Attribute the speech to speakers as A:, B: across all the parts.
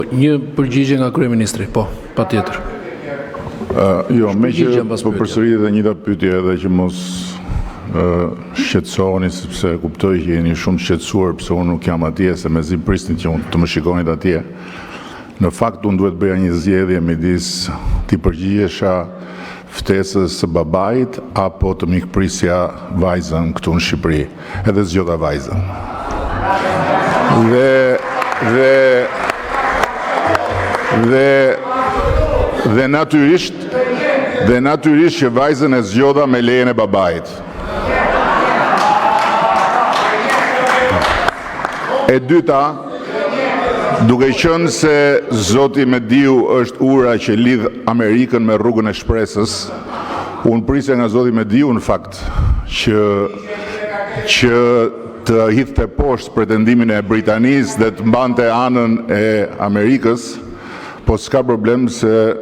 A: Një përgjigje nga kryeministri, po, patjetër.
B: Jo, me që po përsëritet e njëjta pyetje edhe që mos shqetësoheni sepse kuptoj që jeni shumë shqetësuar pse unë nuk jam atje, se mezi prisnin që unë të më shikonit atje. Në fakt unë duhet bëja një zgjedhje midis ti përgjigjesha ftesës së babait apo të mikprisja vajzën këtu në Shqipëri. Edhe zgjodha vajzën. Dhe natyrisht që vajzën e zgjodha me lejen e babait. E dyta, duke qenë se Zoti Mediu është ura që lidh Amerikën me rrugën e shpresës, unë prisja nga Zoti Mediu në fakt që të hidhte poshtë pretendimin e Britanisë dhe të mbante anën e Amerikës, po s'ka problem se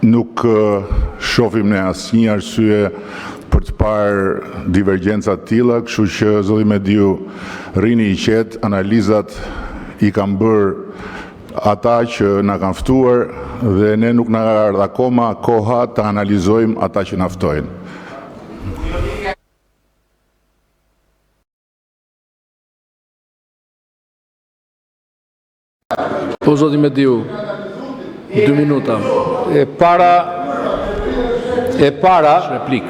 B: nuk shohim ne asnjë arsye për të parë divergjenca të tilla, kështu që Zoti Mediu rrini i qetë, analizat i kanë bërë ata që na kanë ftuar dhe ne nuk na ardh akoma koha të analizojmë ata që na ftojnë.
A: Po, Zoti Mediu, 2 minuta.
C: E para,
A: Replik.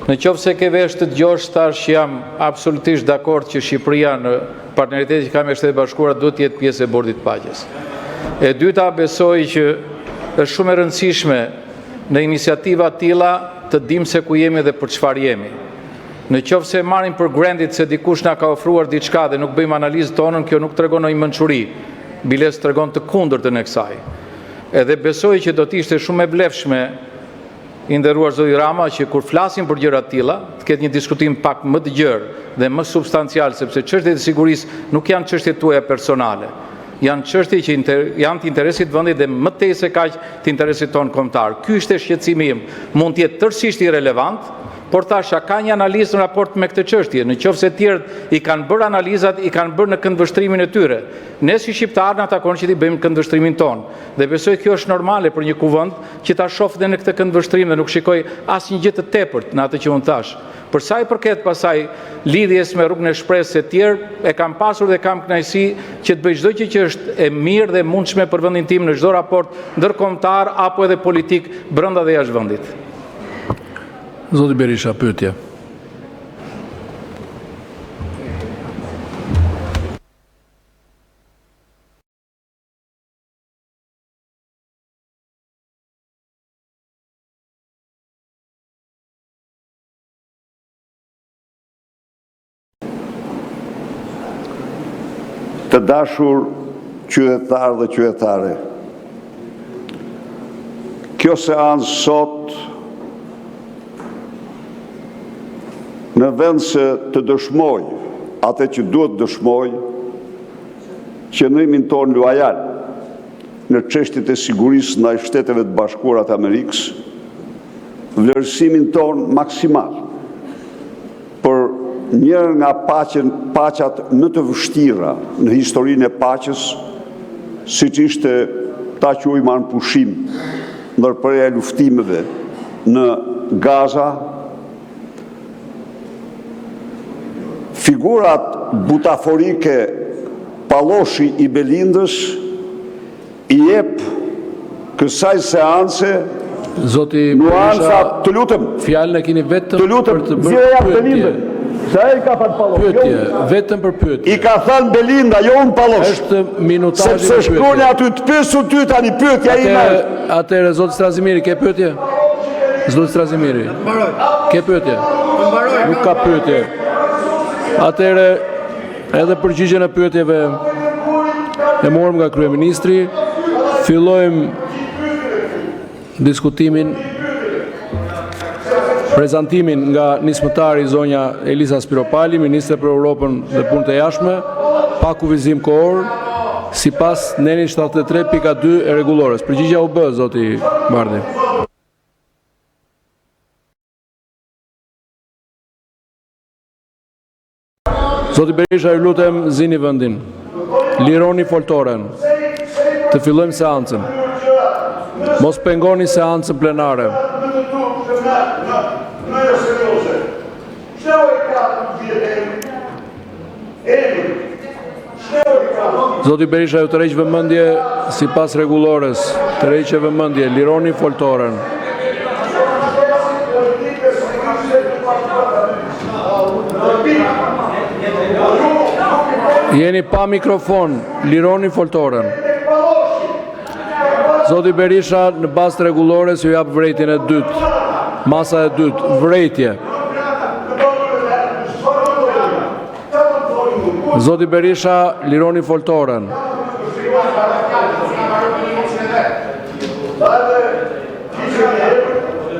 C: në qoftë se ke vesh të dëgjosh tash që jam absolutisht dakord që Shqipëria në partneritetin që ka me Shtetet Bashkuara duhet të jetë pjesë e Bordit të Paqes. E dyta, besoj që është shumë e rëndësishme në iniciativa të tilla të dimë se ku jemi dhe për çfarë jemi. Në qoftë se marrim për granted se dikush na ka ofruar diçka dhe nuk bëjmë analizën tonën, kjo nuk tregon ndonjë mençuri, biles tregon të kundërtën e kësaj. Edhe besoj që do të ishte shumë e vlefshme, i nderuar zoti Rama, që kur flasim për gjëra të tilla, të ketë një diskutim pak më të gjerë dhe më substancial, sepse çështjet e sigurisë nuk janë çështje tuaja personale. Janë çështje që janë të interesit të vendit dhe më tej se kaq të interesit ton kombëtar. Ky është shqetësimi im, mund të jetë tërësisht irrelevant, por thasha ka një analizë në raport me këtë çështje, në qoftë se të tjerët i kanë bërë analizat, i kanë bërë në këndvështrimin e tyre. Ne si shqiptarë na takon që ti bëjmë këndvështrimin ton. Dhe besoj kjo është normale për një kuvend që ta shoh dhe në këtë këndvështrim dhe nuk shikoj asnjë gjë të tepërt në atë që unë thash. Për sa i përket pasaj lidhjes me rrugën e shpresës e tjerë, e kam pasur dhe kam kënaqësi që të bëj çdo gjë që është e mirë dhe mundshme për vendin tim në çdo raport ndërkombëtar apo edhe politik brenda dhe jashtë vendit.
A: Zoti Berisha, pyetje.
D: Të dashur qytetarë dhe qytetare, kjo seancë sot në vend se të dëshmoj atë që duhet dëshmoj, qëndrimin ton loajal në çështjet e sigurisë ndaj Shteteve të Bashkuara të Amerikës, vlerësimin ton maksimal për njërë nga paqat më të vështira në historinë e paqes, siç ishte ta quajmë anëpushim ndërprerja e luftimeve në Gaza, figurat butaforike Palloshi i Belindës i jep kësaj seance nuanca, të lutem,
A: Fjalën e keni vetëm
D: për të bërë pyetje. Sa ai ka fal Palloshi?
A: Pyetje, vetëm për pyetje.
D: I ka thënë Belinda, jo unë Palloshi.
A: Është minutazhi.
D: Sepse shkruani aty të pyesu ty tani pyetja ime.
A: Atëherë zoti Strazimiri, ke pyetje? Zoti Strazimiri. Ke pyetje? Nuk ka pyetje. Atëherë edhe përgjigjen e pyetjeve e morëm nga kryeministri. Fillojmë diskutimin, prezantimin nga nismëtari zonja Elisa Spiropali, ministre për Europën dhe punët e jashtme, pa kufizim kohor, sipas neni 73.2 e rregullores. Përgjigjja u bë, zoti Bardhi. Zoti Berisha, ju lutem, zini vendin. Lironi foltoren. Të fillojmë seancën. Mos pengoni seancën plenare. Zoti Berisha ju tërheq vëmendje sipas rregullores. Tërheqje vëmendje, lironi foltoren. Jeni pa mikrofon, lironi foltoren. Zoti Berisha në bazë të rregullores ju jap vërejtjen e dytë. Masa e dytë, vërejtje. Zoti Berisha, lironi foltoren.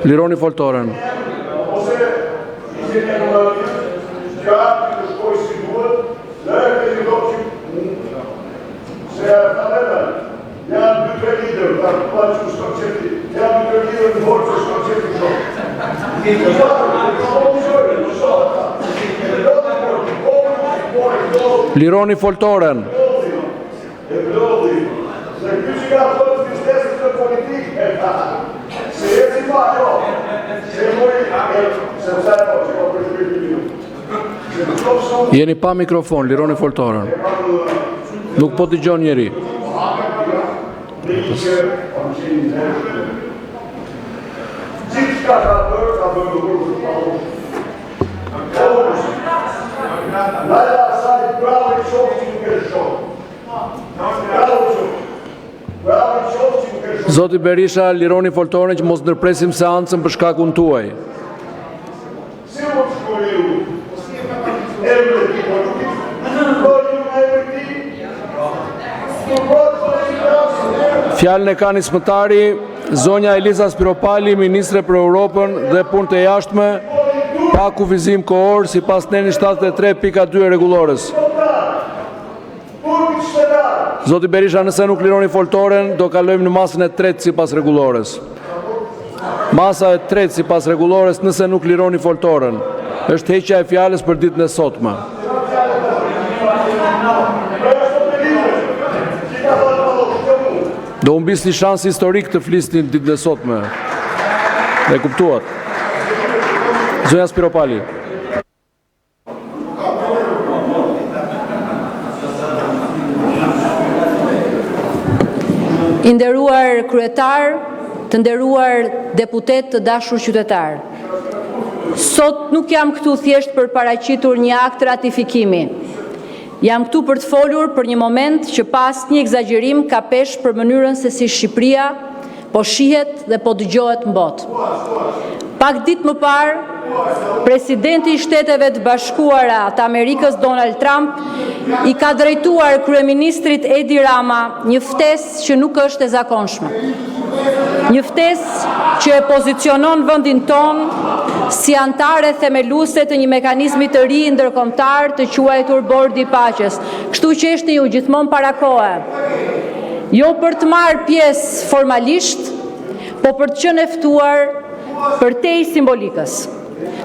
A: Lironi foltoren. Lironi foltoren. Jeni pa mikrofon, lironi foltoren. Nuk po dëgjon njeri. Zoti Berisha, lironi foltoren që mos ndërpresim seancën për shkakun tuaj. Fjalën e ka nismëtari, zonja Eliza Spiropali, Ministre për Europën dhe Punët e Jashtme, pa kufizim kohor sipas neni 73.2 e rregullores. Zoti Berisha, nëse nuk lironi foltoren, do kalojmë në masën e tretë sipas rregullores. Masa e tretë sipas rregullores, nëse nuk lironi foltoren, është heqja e fjalës për ditën e sotme. Do humbisni shans historik të flisni ditën e sotme. E kuptuat? Zonja Spiropali.
E: I nderuar kryetar, të nderuar deputet të dashur qytetar. Sot nuk jam këtu thjesht për paraqitur një akt ratifikimi. Jam këtu për të folur për një moment që pas një egzagerim ka pesh për mënyrën se si Shqipëria po shihet dhe po dëgjohet në botë. Pak ditë më parë, presidenti i Shteteve të Bashkuara të Amerikës Donald Trump i ka drejtuar kryeministrit Edi Rama një ftesë që nuk është e zakonshme. Një ftesë që e pozicionon vendin ton si antare themeluese të një mekanizmi të ri ndërkombëtar të quajtur Bordi i Paqes. Kështu që është ju gjithmonë para kohe. Jo për të marrë pjesë formalisht, po për të qenë e ftuar përtej simbolikës.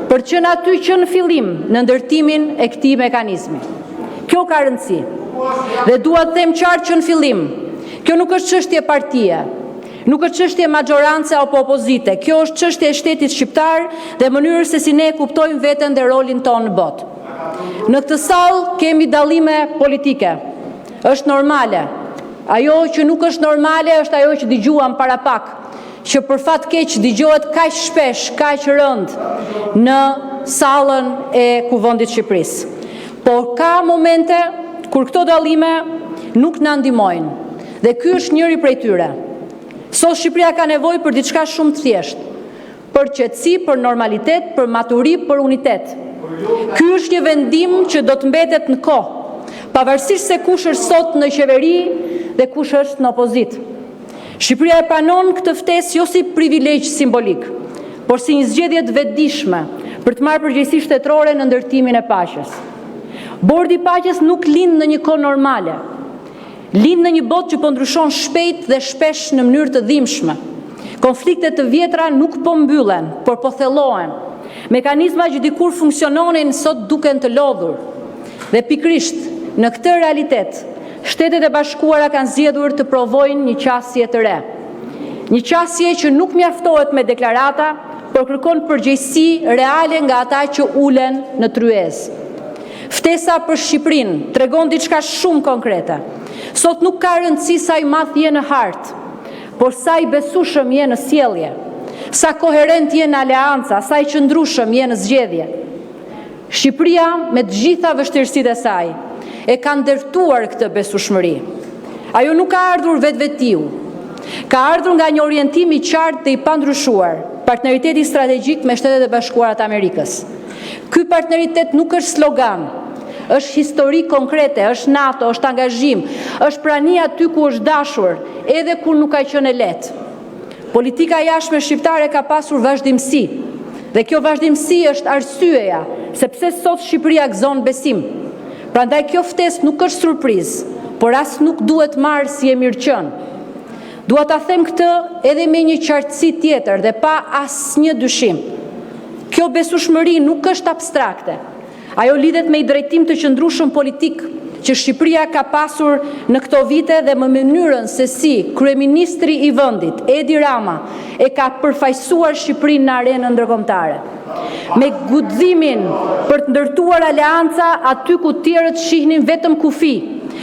E: Për të qenë aty që në fillim në ndërtimin e këtij mekanizmi. Kjo ka rëndësi. Dhe dua të them qartë që në fillim, kjo nuk është çështje partie. Nuk është çështje maxhorancë apo opozite. Kjo është çështje e shtetit shqiptar dhe mënyrës se si ne kuptojmë veten dhe rolin tonë në botë. Në këtë sallë kemi dallime politike. Është normale. Ajo që nuk është normale është ajo që dëgjuam para pak, që për fat keq dëgjohet kaq shpesh, kaq rënd në sallën e Kuvendit të Shqipërisë. Por ka momente kur këto dallime nuk na ndihmojnë. Dhe ky është njëri prej tyre. Sot Shqipëria ka nevojë për diçka shumë të thjeshtë, për qetësi, për normalitet, për maturi, për unitet. Ky është një vendim që do të mbetet në kohë, pavarësisht se kush është sot në qeveri dhe kush është në opozitë. Shqipëria e pranon këtë ftesë jo si privilegj simbolik, por si një zgjedhje të vetëdijshme për të marrë përgjegjësi shtetërore në ndërtimin e paqes. Bordi i Paqes nuk lind në një kohë normale. Lind në një botë që po ndryshon shpejt dhe shpesh në mënyrë të dhimbshme. Konfliktet të vjetra nuk po mbyllen, por po thellohen. Mekanizma që dikur funksiononin sot duken të lodhur. Dhe pikrisht në këtë realitet, Shtetet e Bashkuara kanë zgjedhur të provojnë një qasje të re. Një qasje që nuk mjaftohet me deklarata, por kërkon përgjegjësi reale nga ata që ulen në tryezë. Ftesa për Shqipërinë tregon diçka shumë konkrete. Sot nuk ka rëndësi sa i madh je në hartë, por sa i besueshëm je në sjellje, sa koherent je në aleanca, sa i qëndrueshëm je në zgjedhje. Shqipëria me të gjitha vështirësitë e saj e ka ndërtuar këtë besueshmëri. Ajo nuk ka ardhur vetvetiu. Ka ardhur nga një orientim i qartë dhe i pandryshuar, partneriteti strategjik me Shtetet e Bashkuara të Amerikës. Ky partneritet nuk është slogan, është histori konkrete, është NATO, është angazhim, është prania aty ku është dashur, edhe kur nuk ka qenë lehtë. Politika jashtme shqiptare ka pasur vazhdimsi, dhe kjo vazhdimsi është arsyeja sepse sot Shqipëria gëzon besim. Prandaj kjo ftesë nuk është surprizë, por as nuk duhet marrë si e mirëqen. Dua ta them këtë edhe me një qartësi tjetër dhe pa asnjë dyshim. Kjo besueshmëri nuk është abstrakte. Ajo lidhet me i drejtim të qëndrueshëm politik që Shqipëria ka pasur në këto vite dhe më mënyrën se si kryeministri i vendit, Edi Rama, e ka përfaqësuar Shqipërinë në arenën ndërkombëtare. Me guximin për të ndërtuar aleanca aty ku tjerët shihnin vetëm kufi,